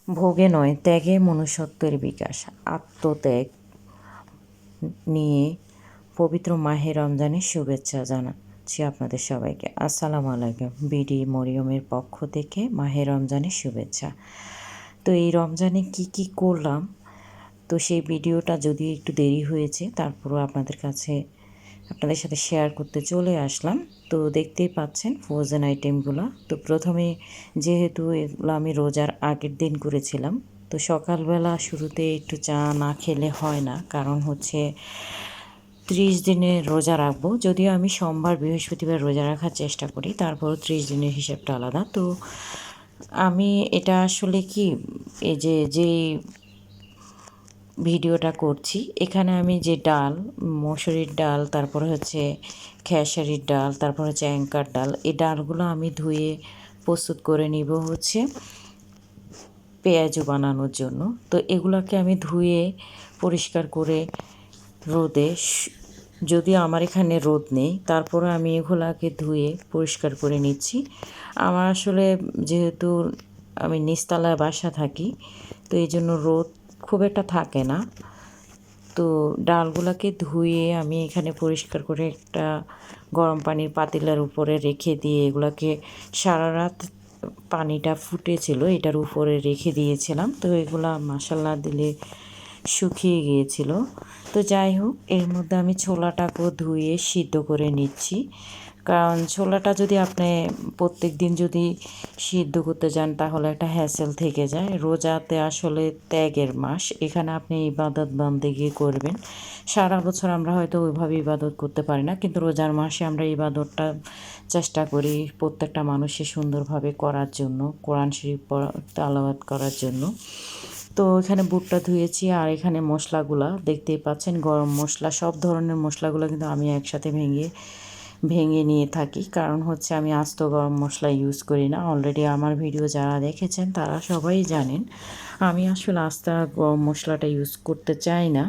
ভোগে নয়, ত্যাগে মনুষ্যত্বের বিকাশ। আত্মত্যাগ নিয়ে পবিত্র মাহে রমজানের শুভেচ্ছা জানাচ্ছি আপনাদের সবাইকে। আসসালামু আলাইকুম। বিডি মরিয়মের পক্ষ থেকে মাহে রমজানের শুভেচ্ছা। তো এই রমজানে কি করলাম, তো সেই ভিডিওটা যদি একটু দেরি হয়েছে, তারপরও আপনাদের সাথে শেয়ার করতে চলে আসলাম। তো দেখতেই পাচ্ছেন ফ্রোজেন আইটেমগুলো। তো প্রথমে যেহেতু এগুলো আমি রোজার আগের দিন করেছিলাম, তো সকালবেলা শুরুতে একটু চা না খেলে হয় না, কারণ হচ্ছে 30 দিনের রোজা রাখবো। যদিও আমি সোমবার বৃহস্পতিবার রোজা রাখার চেষ্টা করি, তারপরও 30 দিনের হিসাবটা আলাদা। তো আমি এটা আসলে কি, এই যেই ভিডিওটা করছি, এখানে আমি যে ডাল, মসুরির ডাল, তারপরে হচ্ছে খেসারির ডাল, তারপর হচ্ছে অ্যাঙ্কার ডাল, এই ডালগুলো আমি ধুয়ে প্রস্তুত করে নিব হচ্ছে পেঁয়াজু বানানোর জন্য। তো এগুলোকে আমি ধুয়ে পরিষ্কার করে রোদে, যদিও আমার এখানে রোদ নেই, তারপরে আমি এগুলাকে ধুয়ে পরিষ্কার করে নিচ্ছি। আমার আসলে যেহেতু আমি নিচতলায় বাসা থাকি, তো এই জন্য রোদ খুব একটা থাকে না। তো ডালগুলোকে ধুয়ে আমি এখানে পরিষ্কার করে একটা গরম পানির পাতিলার উপরে রেখে দিয়ে এগুলোকে সারা রাত পানিটা ফুটেছিল এটার উপরে রেখে দিয়েছিলাম। তো এগুলা মাসাল্লা দিলে শুকিয়ে গিয়েছিল। তো যাই হোক, এর মধ্যে আমি ছোলাটাকেও ধুয়ে সিদ্ধ করে নিচ্ছি, কারণ ছোলাটা যদি আপনি প্রত্যেক দিন যদি সিদ্ধ করতে যান, তাহলে একটা হ্যাসেল থেকে যায়। রোজাতে আসলে ত্যাগের মাস, এখানে আপনি ইবাদত বন্দেগি করবেন। সারা বছর আমরা হয়তো ওইভাবে ইবাদত করতে পারি না, কিন্তু রোজার মাসে আমরা ইবাদতটা চেষ্টা করি প্রত্যেকটা মানুষের সুন্দরভাবে করার জন্য, কোরআন শরীফ তেলাওয়াত করার জন্য। তো এখানে বুটটা ধুয়েছি, আর এখানে মশলাগুলা দেখতেই পাচ্ছেন, গরম মশলা, সব ধরনের মশলাগুলো কিন্তু আমি একসাথে ভেঙে নিয়ে থাকি, কারণ হচ্ছে আমি আস্ত গরম মশলা ইউজ করি না। অলরেডি আমার ভিডিও যারা দেখেছেন তারা সবাই জানেন আমি আসলে আস্তা গরম মশলাটা ইউজ করতে চাই না,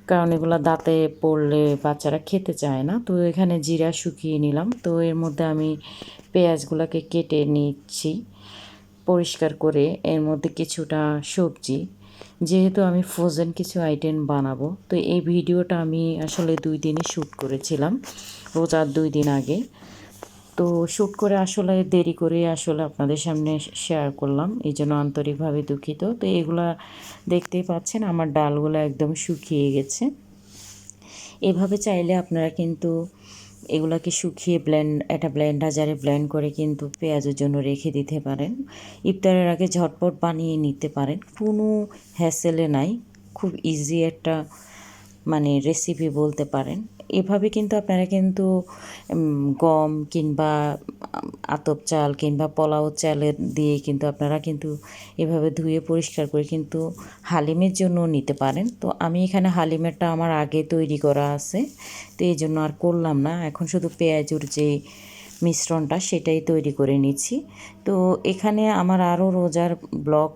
কারণ এগুলো দাঁতে পড়লে বাচ্চারা খেতে চায় না। তো এখানে জিরা শুকিয়ে নিলাম। তো এর মধ্যে আমি পেঁয়াজগুলোকে কেটে নিচ্ছি পরিষ্কার করে, এর মধ্যে কিছুটা সবজি, যেহেতু আমি ফ্রোজেন কিছু আইটেম বানাবো, তো এই ভিডিওটা আমি আসলে 2 দিনে শ্যুট করেছিলাম, রোজার 2 দিন আগে। তো শ্যুট করে আসলে দেরি করে আসলে আপনাদের সামনে শেয়ার করলাম, এই জন্য আন্তরিকভাবে দুঃখিত। তো এগুলা দেখতেই পাচ্ছেন আমার ডালগুলো একদম শুকিয়ে গেছে। এভাবে চাইলে আপনারা কিন্তু এগুলাকে শুকিয়ে একটা ব্লেন্ডার জারে ব্লেন্ড করে কিন্তু পেঁয়াজের জন্য রেখে দিতে পারেন। ইফতারের আগে ঝটপট বানিয়ে নিতে পারেন, কোনো হ্যাসেলে নাই, খুব ইজি একটা রেসিপি বলতে পারেন। এভাবে কিন্তু আপনারা কিন্তু গম কিংবা আতপ চাল কিংবা পোলাও চালের দিয়ে কিন্তু আপনারা কিন্তু এভাবে ধুয়ে পরিষ্কার করে কিন্তু হালিমের জন্য নিতে পারেন। তো আমি এখানে হালিমেরটা আমার আগে তৈরি করা আছে, তো এই জন্য আর করলাম না। এখন শুধু পেঁয়াজুর যে মিশ্রণটা সেটাই তৈরি করে নিচ্ছি। তো এখানে আমার আরও রোজার ব্লগ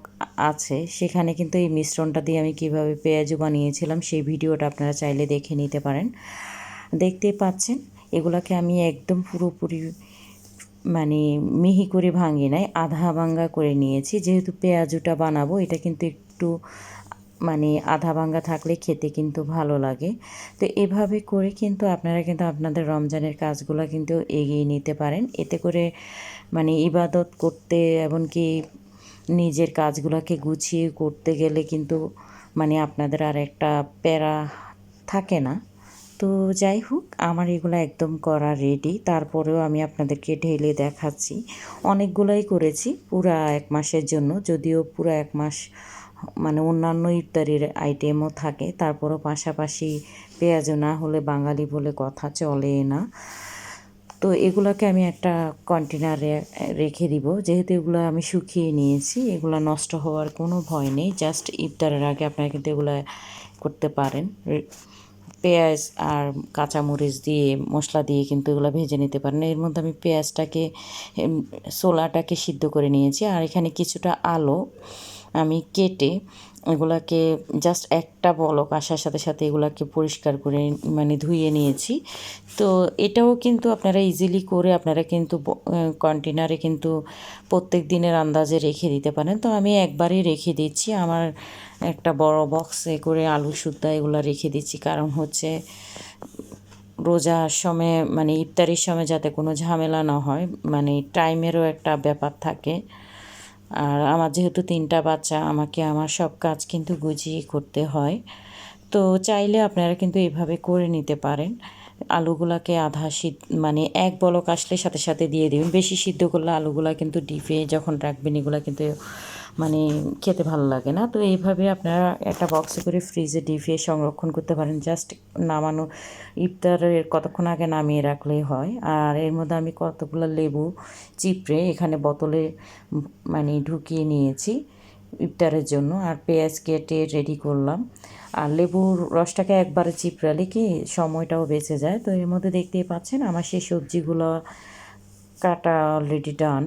আছে, সেখানে কিন্তু এই মিশ্রণটা দিয়ে আমি কিভাবে পেঁয়াজু বানিয়েছিলাম সেই ভিডিওটা আপনারা চাইলে দেখে নিতে পারেন। দেখতেই পাচ্ছেন এগুলাকে আমি একদম পুরোপুরি মিহি করে ভাঙি নাই, আধা ভাঙ্গা করে নিয়েছি। যেহেতু পেঁয়াজুটা বানাবো, এটা কিন্তু একটু আধা ভাঙ্গা থাকলে খেতে কিন্তু ভালো লাগে। তো এভাবে করে কিন্তু আপনারা কিন্তু আপনাদের রমজানের কাজগুলো কিন্তু এগিয়ে নিতে পারেন। এতে করে ইবাদত করতে, এমনকি নিজের কাজগুলোকে গুছিয়ে করতে গেলে কিন্তু আপনাদের আর একটা প্যারা থাকে না। তো যাই হোক, আমার এগুলো একদম করা রেডি। তারপরেও আমি আপনাদেরকে ঢেলে দেখাচ্ছি। অনেকগুলোই করেছি পুরা 1 মাসের জন্য, যদিও পুরা 1 মাস অন্যান্য ইফতারির আইটেমও থাকে, তারপরও পাশাপাশি পেঁয়াজু না হলে বাঙালি বলে কথা চলে না। তো এগুলোকে আমি একটা কন্টেনারে রেখে দিব, যেহেতু এগুলো আমি শুকিয়ে নিয়েছি, এগুলো নষ্ট হওয়ার কোনো ভয় নেই। জাস্ট ইফতারের আগে আপনারা কিন্তু এগুলো করতে পারেন। পেঁয়াজ আর কাঁচামরিচ দিয়ে, মশলা দিয়ে কিন্তু এগুলো ভেজে নিতে পারেন। এর মধ্যে আমি পেঁয়াজটাকে, ছোলাটাকে সিদ্ধ করে নিয়েছি, আর এখানে কিছুটা আলু আমি কেটে এগুলাকে জাস্ট একটা বলক আসার সাথে সাথে এগুলাকে পরিষ্কার করে মানে ধুয়ে নিয়েছি। তো এটাও কিন্তু আপনারা ইজিলি করে আপনারা কিন্তু কন্টেনারে কিন্তু প্রত্যেক দিনের আন্দাজে রেখে দিতে পারেন। তো আমি একবারেই রেখে দিচ্ছি, আমার একটা বড় বক্সে করে আলু সুদ্ধা এগুলো রেখে দিচ্ছি, কারণ হচ্ছে রোজার সময় মানে ইফতারির সময় যাতে কোনো ঝামেলা না হয়, মানে টাইমেরও একটা ব্যাপার থাকে। আর আমার যেহেতু 3টা বাচ্চা, আমাকে আমার সব কাজ কিন্তু গুছিয়ে করতে হয়। তো চাইলে আপনারা কিন্তু এভাবে করে নিতে পারেন। আলুগুলাকে আধা মানে এক বলক আসলে সাথে সাথে দিয়ে দিবেন। বেশি সিদ্ধ করলে আলুগুলা কিন্তু ডিপে যখন রাখবেন এগুলা কিন্তু মানে খেতে ভালো লাগে না। তো এইভাবে আপনারা একটা বক্সে করে ফ্রিজে ডিপে সংরক্ষণ করতে পারেন। জাস্ট নামানো ইফতারের কতক্ষণ আগে নামিয়ে রাখলেই হয়। আর এর মধ্যে আমি কতগুলো লেবু চিপড়ে এখানে বোতলে মানে ঢুকিয়ে নিয়েছি ইফতারের জন্য। আর পেঁয়াজ কেটে রেডি করলাম। আর লেবুর রসটাকে একবারে চিপড়ালে কি সময়টাও বেঁচে যায়। তো এর মধ্যে দেখতেই পাচ্ছেন আমার সেই সবজিগুলো কাটা অলরেডি ডান।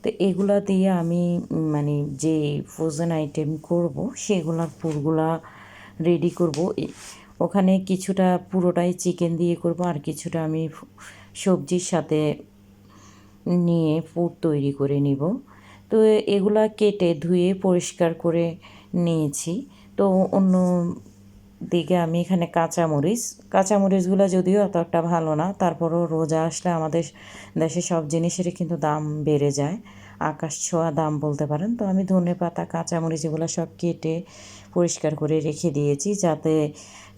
তো এগুলা দিয়ে আমি মানে যে ফ্রোজেন আইটেম করব সেগুলার পুরগুলা রেডি করব। ওখানে কিছুটা পুরোটাই চিকেন দিয়ে করব, আর কিছুটা আমি সবজির সাথে নিয়ে পুর তৈরি করে নিব। তো এগুলা কেটে ধুয়ে পরিষ্কার করে নিয়েছি। তো অন্য দিকে আমি এখানে কাঁচামরিচগুলো যদিও অত একটা ভালো না, তারপরও রোজা আসলে আমাদের দেশে সব জিনিসেরই কিন্তু দাম বেড়ে যায়, আকাশ ছোঁয়া দাম বলতে পারেন। তো আমি ধনেপাতা কাঁচামরিচ এগুলো সব কেটে পরিষ্কার করে রেখে দিয়েছি যাতে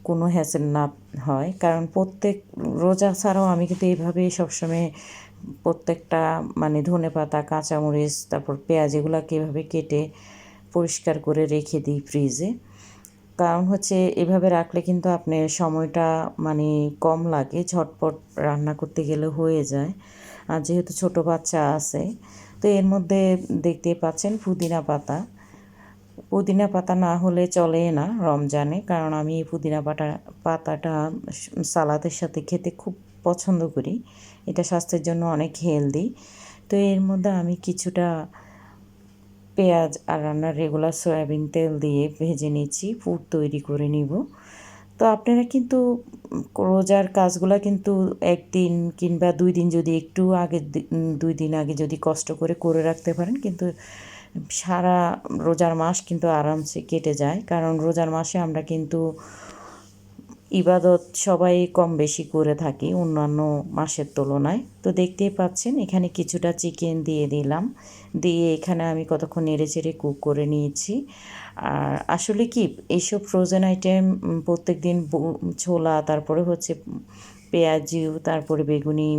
কোনো হ্যাসেল না হয়। কারণ প্রত্যেক রোজা ছাড়াও আমি কিন্তু এইভাবে সবসময় প্রত্যেকটা মানে ধনেপাতা কাঁচামরিচ তারপর পেঁয়াজ এগুলোকে এভাবে কেটে পরিষ্কার করে রেখে দিই ফ্রিজে। কারণ হচ্ছে এভাবে রাখলে কিন্তু আপনার সময়টা মানে কম লাগে, ঝটপট রান্না করতে গেলে হয়ে যায়। আর যেহেতু ছোট বাচ্চা আছে, তো এর মধ্যে দেখতেই পাচ্ছেন পুদিনা পাতা না হলে চলে না রমজানে, কারণ আমি এই পাতাটা সালাদের সাথে খেতে খুব পছন্দ করি। এটা স্বাস্থ্যের জন্য অনেক হেলদি। তো এর মধ্যে আমি কিছুটা পেঁয়াজ আর রান্নার রেগুলার সয়াবিন তেল দিয়ে ভেজে নিচ্ছি, পুর তৈরি করে নিব। তো আপনারা কিন্তু রোজার কাজগুলো কিন্তু 1 দিন কিংবা 2 দিন যদি একটু আগে 2 দিন আগে যদি কষ্ট করে রাখতে পারেন, কিন্তু সারা রোজার মাস কিন্তু আরামসে কেটে যায়। কারণ রোজার মাসে আমরা কিন্তু ইবাদত সবাই কম বেশি করে থাকি অন্যান্য মাসের তুলনায়। তো দেখতেই পাচ্ছেন এখানে কিছুটা চিকেন দিয়ে দিলাম, দিয়ে এখানে আমি কতক্ষণ নেড়েচেড়ে কুক করে নিয়েছি। আর আসলে কি এইসব ফ্রোজেন আইটেম প্রত্যেক দিন ছোলা, তারপরে হচ্ছে পেঁয়াজিও, তারপরে বেগুনি,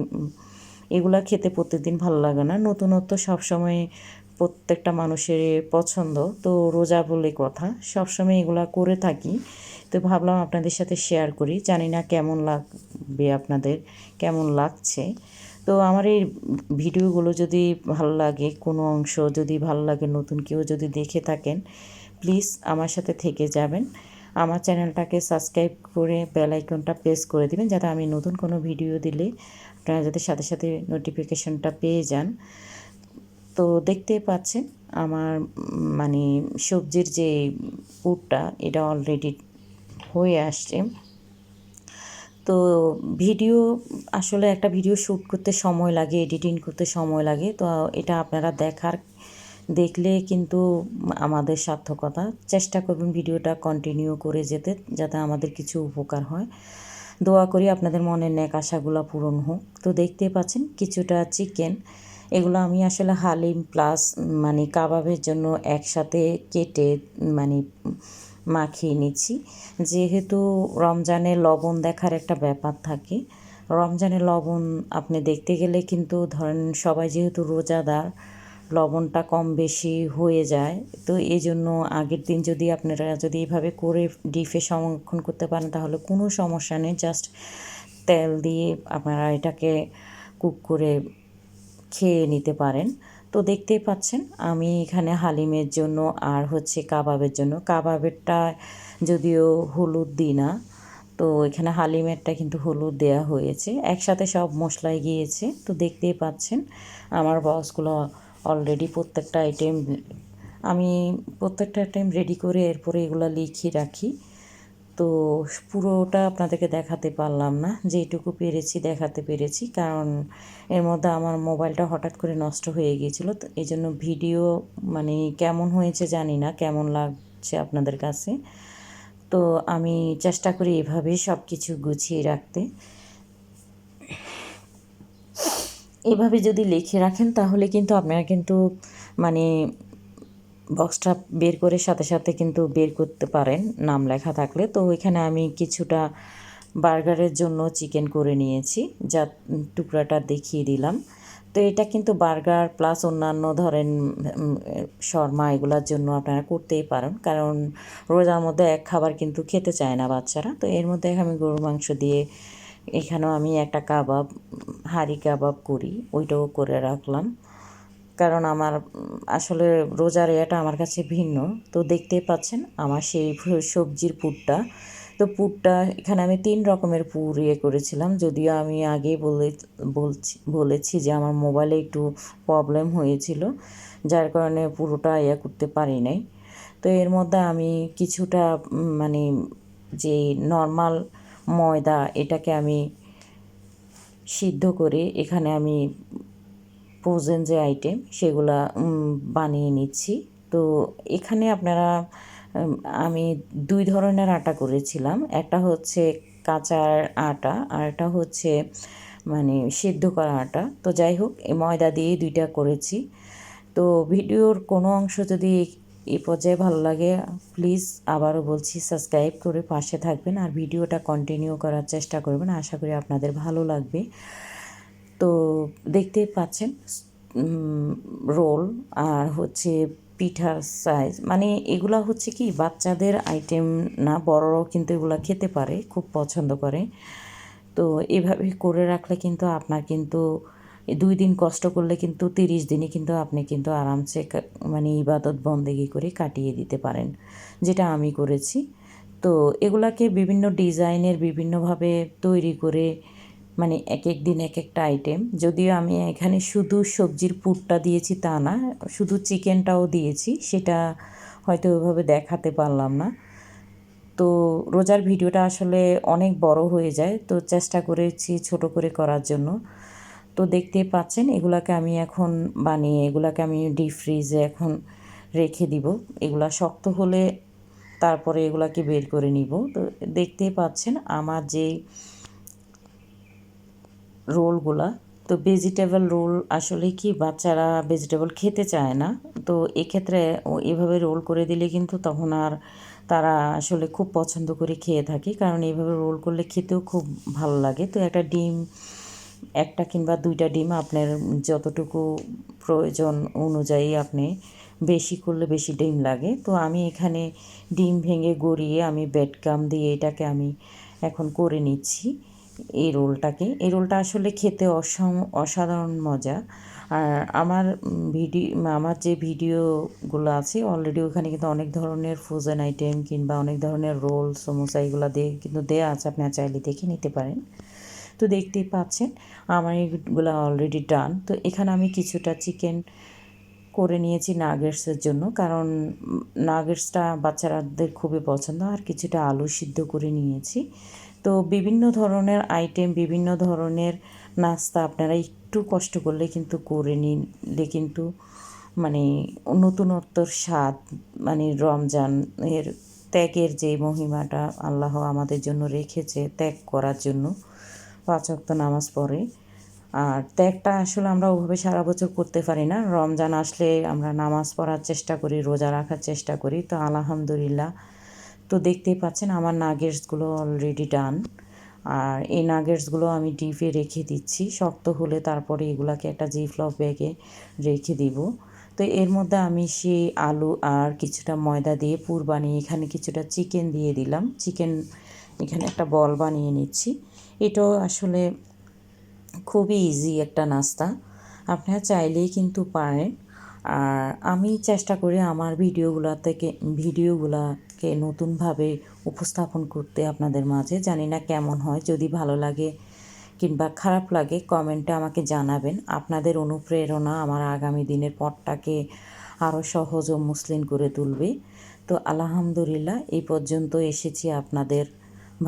এগুলা খেতে প্রত্যেকদিন ভালো লাগে না। নতুনত্ব সবসময় প্রত্যেকটা মানুষের পছন্দ। তো রোজা বলে কথা, সবসময় এগুলা করে থাকি। তো ভাবলাম আপনাদের সাথে শেয়ার করি, জানি না কেমন লাগবে, আপনাদের কেমন লাগছে। তো আমার এই ভিডিওগুলো যদি ভালো লাগে, কোনো অংশ যদি ভালো লাগে, নতুন কেউ যদি দেখে থাকেন, প্লিজ আমার সাথে থেকে যাবেন। আমার চ্যানেলটাকে সাবস্ক্রাইব করে বেল আইকনটা প্রেস করে দিবেন, যাতে আমি নতুন কোনো ভিডিও দিলে আপনারা যাতে সাথে সাথে নোটিফিকেশনটা পেয়ে যান। তো দেখতেই পাচ্ছেন আমার মানে সবজির যে পুরটা এটা অলরেডি হয়ে আসছে। তো ভিডিও আসলে একটা ভিডিও শ্যুট করতে সময় লাগে, এডিটিং করতে সময় লাগে। তো এটা আপনারা দেখলে কিন্তু আমাদের সার্থকতা। চেষ্টা করবেন ভিডিওটা কন্টিনিউ করে যেতে, যাতে আমাদের কিছু উপকার হয়। দোয়া করি আপনাদের মনের নেক আশাগুলো পূরণ হোক। তো দেখতেই পাচ্ছেন কিছুটা চিকেন, এগুলো আমি আসলে হালিম প্লাস মানে কাবাবের জন্য একসাথে কেটে মানে মাখিয়ে নিচ্ছি। যেহেতু রমজানে লবণ দেখার একটা ব্যাপার থাকে, রমজানে লবণ আপনি দেখতে গেলে কিন্তু ধরেন সবাই যেহেতু রোজাদার, লবণটা কম বেশি হয়ে যায়। তো এই জন্য আগের দিন যদি আপনারা যদি এইভাবে করে ডিপে সংরক্ষণ করতে পারেন তাহলে কোনো সমস্যা নেই। জাস্ট তেল দিয়ে আপনারা এটাকে কুক করে খেয়ে নিতে পারেন। তো দেখতেই পাচ্ছেন আমি এখানে হালিমের জন্য আর হচ্ছে কাবাবের জন্য, কাবাবেরটা যদিও হলুদ দিই না, তো এখানে হালিমেরটা কিন্তু হলুদ দেয়া হয়েছে, একসাথে সব মশলাই গিয়েছে। তো দেখতেই পাচ্ছেন আমার বক্সগুলো অলরেডি প্রত্যেকটা আইটেম আমি প্রত্যেকটা টাইম রেডি করে এরপরে এগুলো লিখে রাখি। তো পুরোটা আপনাদেরকে দেখাতে পারলাম না, যেইটুকু পেরেছি দেখাতে পেরেছি, কারণ এর মধ্যে আমার মোবাইলটা হঠাৎ করে নষ্ট হয়ে গিয়েছিলো। তো এই জন্য ভিডিও মানে কেমন হয়েছে জানি না, কেমন লাগছে আপনাদের কাছে। তো আমি চেষ্টা করি এভাবেই সব কিছু গুছিয়ে রাখতে। এভাবে যদি লিখে রাখেন তাহলে কিন্তু আপনারা কিন্তু মানে বক্সটা বের করে সাথে সাথে কিন্তু বের করতে পারেন নাম লেখা থাকলে। তো এখানে আমি কিছুটা বার্গারের জন্য চিকেন করে নিয়েছি, যা টুকরাটা দেখিয়ে দিলাম। তো এটা কিন্তু বার্গার প্লাস অন্যান্য ধরেন শর্মা এগুলোর জন্য আপনারা করতেই পারেন, কারণ রোজার মধ্যে এক খাবার কিন্তু খেতে চায় না বাচ্চারা। তো এর মধ্যে আমি গরুর মাংস দিয়ে এখানেও আমি একটা কাবাব, হাঁড়ি কাবাব করি, ওইটাও করে রাখলাম, কারণ আমার আসলে রোজার এটা আমার কাছে ভিন্ন। তো দেখতেই পাচ্ছেন আমার সেই সবজির পুরটা। তো পুরটা এখানে আমি 3 রকমের পুর করেছিলাম, যদিও আমি আগেই বলেছি যে আমার মোবাইলে একটু প্রবলেম হয়েছিল, যার কারণে পুরোটা করতে পারি নাই। তো এর মধ্যে আমি কিছুটা মানে যে নর্মাল ময়দা, এটাকে আমি সিদ্ধ করে এখানে আমি ফ্রোজেন যে আইটেম সেগুলা বানিয়ে নিচ্ছি। তো এখানে আপনারা আমি 2 ধরনের আটা করেছিলাম, একটা হচ্ছে কাঁচা আটা আর একটা হচ্ছে মানে সিদ্ধ করা আটা। তো যাই হোক, এই ময়দা দিয়ে 2টা করেছি। তো ভিডিওর কোনো অংশ যদি এই পর্যায়ে ভালো লাগে, প্লিজ আবারও বলছি সাবস্ক্রাইব করে পাশে থাকবেন আর ভিডিওটা কন্টিনিউ করার চেষ্টা করবেন, আশা করি আপনাদের ভালো লাগবে। তো দেখতেই পাচ্ছেন রোল আর হচ্ছে পিঠার সাইজ, মানে এগুলা হচ্ছে কি বাচ্চাদের আইটেম না, বড়রাও কিন্তু এগুলা খেতে পারে, খুব পছন্দ করে। তো এভাবে করে রাখলে কিন্তু আপনার কিন্তু 2 দিন কষ্ট করলে কিন্তু 30 দিনে কিন্তু আপনি কিন্তু আরামসে মানে ইবাদত বন্দেগি করে কাটিয়ে দিতে পারেন, যেটা আমি করেছি। তো এগুলাকে বিভিন্ন ডিজাইনের বিভিন্নভাবে তৈরি করে মানে এক এক দিন এক একটা আইটেম, যদিও আমি এখানে শুধু সবজির পুরটা দিয়েছি তা না, শুধু চিকেনটাও দিয়েছি, সেটা হয়তো ওইভাবে দেখাতে পারলাম না। তো রোজার ভিডিওটা আসলে অনেক বড় হয়ে যায়, তো চেষ্টা করেছি ছোট করে করার জন্য। তো দেখতেই পাচ্ছেন এগুলাকে আমি এখন বানিয়ে এগুলাকে আমি ডিপ ফ্রিজে এখন রেখে দিব। এগুলা শক্ত হলে তারপরে এগুলাকে বের করে নিব। তো দেখতেই পাচ্ছেন আমার যে রোলগুলা, তো ভেজিটেবল রোল আসলে কি বাচ্চারা ভেজিটেবল খেতে চায় না। তো এক্ষেত্রে এভাবে রোল করে দিলে কিন্তু তখন আর তারা আসলে খুব পছন্দ করে খেয়ে থাকে, কারণ এইভাবে রোল করলে খেতেও খুব ভালো লাগে। তো একটা ডিম, একটা কিংবা 2টা ডিম আপনার যতটুকু প্রয়োজন অনুযায়ী আপনি বেশি করলে বেশি ডিম লাগে। তো আমি এখানে ডিম ভেঙে গড়িয়ে আমি ব্রেডক্রাম্ব দিয়ে এটাকে আমি এখন করে নিচ্ছি এই রোলটা আসলে খেতে অসাধারণ মজা। আর আমার যে ভিডিওগুলো আছে অলরেডি ওখানে কিন্তু অনেক ধরনের ফ্রোজেন আইটেম কিংবা অনেক ধরনের রোল, সমোসা এগুলো দিয়ে কিন্তু দেয়া আছে, আপনারা চাইলে দেখে নিতে পারেন। তো দেখতেই পাচ্ছেন আমার এইগুলো অলরেডি ডান। তো এখানে আমি কিছুটা চিকেন করে নিয়েছি নাগেটসের জন্য, কারণ নাগেটসটা বাচ্চাদের খুবই পছন্দ, আর কিছুটা আলু সিদ্ধ করে নিয়েছি। তো বিভিন্ন ধরনের আইটেম, বিভিন্ন ধরনের নাস্তা আপনারা একটু কষ্ট করলে কিন্তু করে নিলে কিন্তু মানে নতুনত্বর স্বাদ, মানে রমজানের ত্যাগের যে মহিমাটা আল্লাহ আমাদের জন্য রেখেছে ত্যাগ করার জন্য, 5 ওয়াক্ত নামাজ পড়ে। আর ত্যাগটা আসলে আমরা ওভাবে সারা বছর করতে পারি না, রমজান আসলে আমরা নামাজ পড়ার চেষ্টা করি, রোজা রাখার চেষ্টা করি। তো আলহামদুলিল্লাহ। তো দেখতেই পাচ্ছেন আমার নাগেটসগুলো অলরেডি ডান। আর এই নাগেটসগুলো আমি ডিপে রেখে দিচ্ছি, শক্ত হলে তারপরে এগুলাকে একটা জিপলক ব্যাগে রেখে দিব। তো এর মধ্যে আমি সেই আলু আর কিছুটা ময়দা দিয়ে পুর বানিয়ে এখানে কিছুটা চিকেন দিয়ে দিলাম। চিকেন এখানে একটা বল বানিয়ে নিচ্ছি। এটাও আসলে খুবই ইজি একটা নাস্তা, আপনারা চাইলেই কিন্তু পারেন। আর আমি চেষ্টা করি আমার ভিডিওগুলোকে নতুনভাবে উপস্থাপন করতে আপনাদের মাঝে, জানি না কেমন হয়। যদি ভালো লাগে কিংবা খারাপ লাগে কমেন্টে আমাকে জানাবেন। আপনাদের অনুপ্রেরণা আমার আগামী দিনের পথটাকে আরও সহজ ও মসৃণ করে তুলবে। তো আলহামদুলিল্লাহ এই পর্যন্ত এসেছি আপনাদের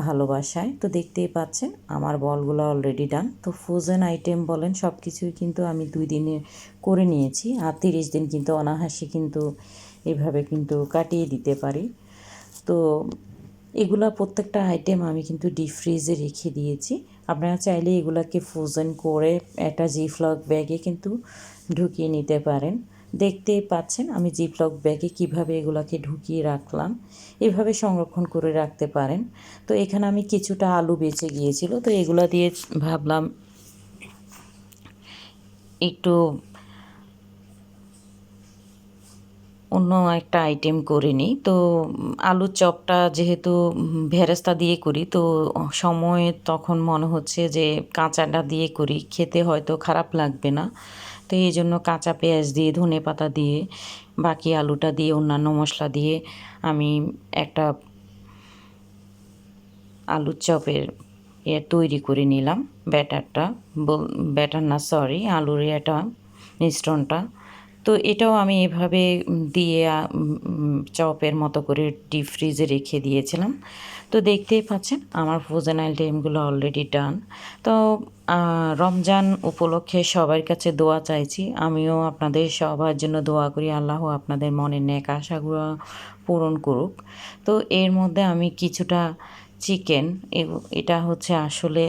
ভালোবাসায়। তো দেখতেই পাচ্ছেন আমার বলগুলো অলরেডি ডান। তো ফ্রোজেন আইটেম বলেন সব কিছুই কিন্তু আমি 2 দিনে করে নিয়েছি, আর 30 দিন কিন্তু অনায়াসে কিন্তু এভাবে কিন্তু কাটিয়ে দিতে পারি। তো এগুলা প্রত্যেকটা আইটেম আমি কিন্তু ডিপ ফ্রিজে রেখে দিয়েছি। আপনারা চাইলে এগুলাকে ফ্রোজেন করে একটা জিপলক ব্যাগে কিন্তু ঢুকিয়ে নিতে পারেন। দেখতেই পাচ্ছেন আমি জিপলক ব্যাগে কিভাবে এগুলাকে ঢুকিয়ে রাখলাম, এভাবে সংরক্ষণ করে রাখতে পারেন। তো এখানে আমি কিছুটা আলু বেঁচে গিয়েছিল, তো এগুলা দিয়ে ভাবলাম একটু অন্য একটা আইটেম করে নিই। তো আলুর চপটা যেহেতু ভেরেস্তা দিয়ে করি, তো সময় তখন মনে হচ্ছে যে কাঁচাটা দিয়ে করি, খেতে হয়তো খারাপ লাগবে না। তো এই জন্য কাঁচা পেঁয়াজ দিয়ে, ধনেপাতা দিয়ে, বাকি আলুটা দিয়ে, অন্যান্য মশলা দিয়ে আমি একটা আলুর চপের তৈরি করে নিলাম। ব্যাটারটা ব্যাটার না সরি আলুর এটা মিশ্রণটা। তো এটাও আমি এভাবে দিয়ে চপের মতো করে ডিপ ফ্রিজে রেখে দিয়েছিলাম। তো দেখতেই পাচ্ছেন আমার ফ্রোজেন আইটেমগুলো অলরেডি ডান। তো রমজান উপলক্ষে সবার কাছে দোয়া চাইছি। আমিও আপনাদের সবার জন্য দোয়া করি, আল্লাহ আপনাদের মনের নেক আশাগুলো পূরণ করুক। তো এর মধ্যে আমি কিছুটা চিকেন, এটা হচ্ছে আসলে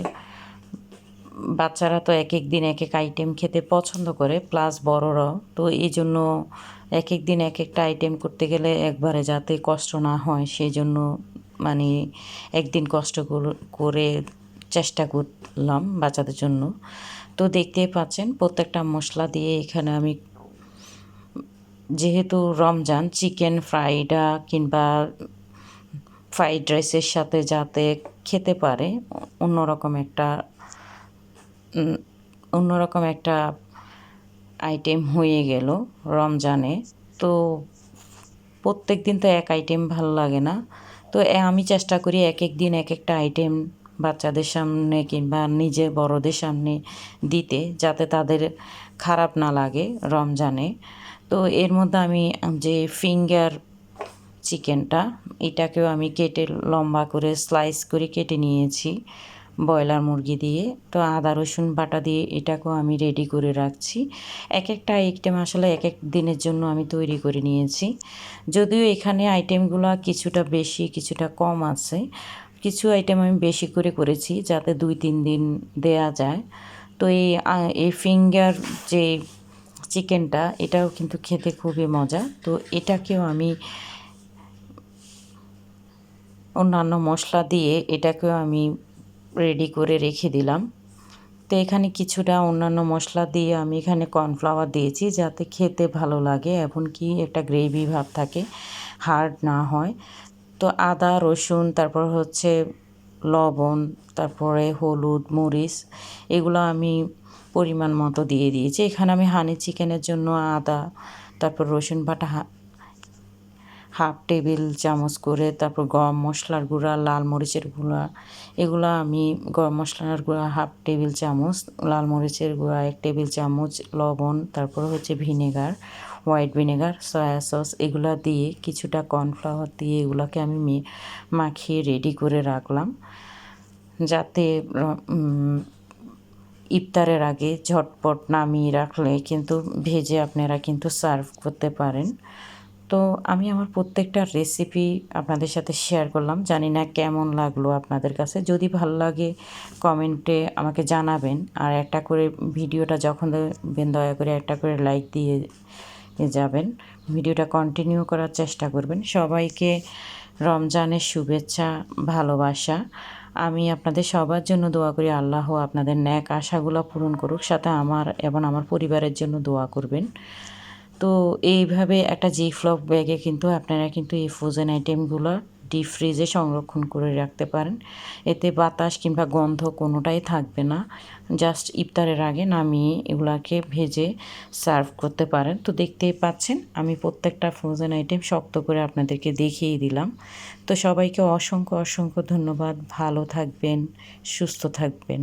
বাচ্চারা তো এক এক দিন এক এক আইটেম খেতে পছন্দ করে, প্লাস বড়রাও। তো এই জন্য এক এক দিন এক একটা আইটেম করতে গেলে একবারে যাতে কষ্ট না হয় সেই জন্য মানে একদিন কষ্ট করে চেষ্টা করলাম বাচ্চাদের জন্য। তো দেখতেই পাচ্ছেন প্রত্যেকটা মশলা দিয়ে এখানে আমি, যেহেতু রমজান, চিকেন ফ্রাইডা কিংবা ফ্রাইড রাইসের সাথে যাতে খেতে পারে অন্যরকম একটা আইটেম হয়ে গেল রমজানে। তো প্রত্যেক দিন তো এক আইটেম ভালো লাগে না। তো আমি চেষ্টা করি এক এক দিন এক একটা আইটেম বাচ্চাদের সামনে কিংবা নিজে বড়দের সামনে দিতে, যাতে তাদের খারাপ না লাগে রমজানে। তো এর মধ্যে আমি যে ফিঙ্গার চিকেনটা, এটাকেও আমি কেটে লম্বা করে স্লাইস করে কেটে নিয়েছি ব্রয়লার মুরগি দিয়ে। তো আদা রসুন বাটা দিয়ে এটাকেও আমি রেডি করে রাখছি। এক একটা আইটেম আসলে এক এক দিনের জন্য আমি তৈরি করে নিয়েছি। যদিও এখানে আইটেমগুলো কিছুটা বেশি কিছুটা কম আছে, কিছু আইটেম আমি বেশি করে করেছি যাতে 2-3 দিন দেয়া যায়। তো এই ফিঙ্গার যে চিকেনটা, এটাও কিন্তু খেতে খুবই মজা। তো এটাকেও আমি অন্যান্য মশলা দিয়ে এটাকেও আমি রেডি করে রেখে দিলাম। তো এখানে কিছুটা অন্যান্য মশলা দিয়ে আমি এখানে কর্নফ্লাওয়ার দিয়েছি যাতে খেতে ভালো লাগে, এমনকি একটা গ্রেভি ভাব থাকে, হার্ড না হয়। তো আদা রসুন, তারপর হচ্ছে লবণ, তারপরে হলুদ মরিচ, এগুলো আমি পরিমাণ মতো দিয়ে দিয়েছি। এখানে আমি হানি চিকেনের জন্য আদা, তারপর রসুন বাটা হাফ টেবিল চামচ করে, তারপর গরম মশলার গুঁড়া, লাল মরিচের গুঁড়া, এগুলো আমি গরম মশলার গুঁড়া হাফ টেবিল চামচ, লাল মরিচের গুঁড়া 1 টেবিল চামচ, লবণ, তারপর হচ্ছে vinegar, white vinegar, soya sauce, এগুলো দিয়ে কিছুটা কর্নফ্লাওয়ার দিয়ে এগুলোকে আমি মাখিয়ে রেডি করে রাখলাম, যাতে ইফতারের আগে ঝটপট নামিয়ে রাখলে কিন্তু ভেজে আপনারা কিন্তু সার্ভ করতে পারেন। তো আমি আমার প্রত্যেকটা রেসিপি আপনাদের সাথে শেয়ার করলাম। জানি না কেমন লাগলো আপনাদের কাছে। যদি ভালো লাগে কমেন্টে আমাকে জানাবেন। আর একটা করে ভিডিওটা যখন দেখবেন দয়া করে একটা করে লাইক দিয়ে যাবেন। ভিডিওটা কন্টিনিউ করার চেষ্টা করবেন। সবাইকে রমজানের শুভেচ্ছা, ভালোবাসা। আমি আপনাদের সবার জন্য দোয়া করি, আল্লাহ আপনাদের ন্যাক আশাগুলো পূরণ করুক, সাথে আমার এবং আমার পরিবারের জন্য দোয়া করবেন। তো এইভাবে একটা জিপলক ব্যাগে কিন্তু আপনারা কিন্তু এই ফ্রোজেন আইটেমগুলো ডিপ ফ্রিজে সংরক্ষণ করে রাখতে পারেন। এতে বাতাস কিংবা গন্ধ কোনোটাই থাকবে না। জাস্ট ইফতারের আগে নামিয়ে এগুলাকে ভেজে সার্ভ করতে পারেন। তো দেখতেই পাচ্ছেন আমি প্রত্যেকটা ফ্রোজেন আইটেম শক্ত করে আপনাদেরকে দেখিয়ে দিলাম। তো সবাইকে অসংখ্য অসংখ্য ধন্যবাদ। ভালো থাকবেন, সুস্থ থাকবেন।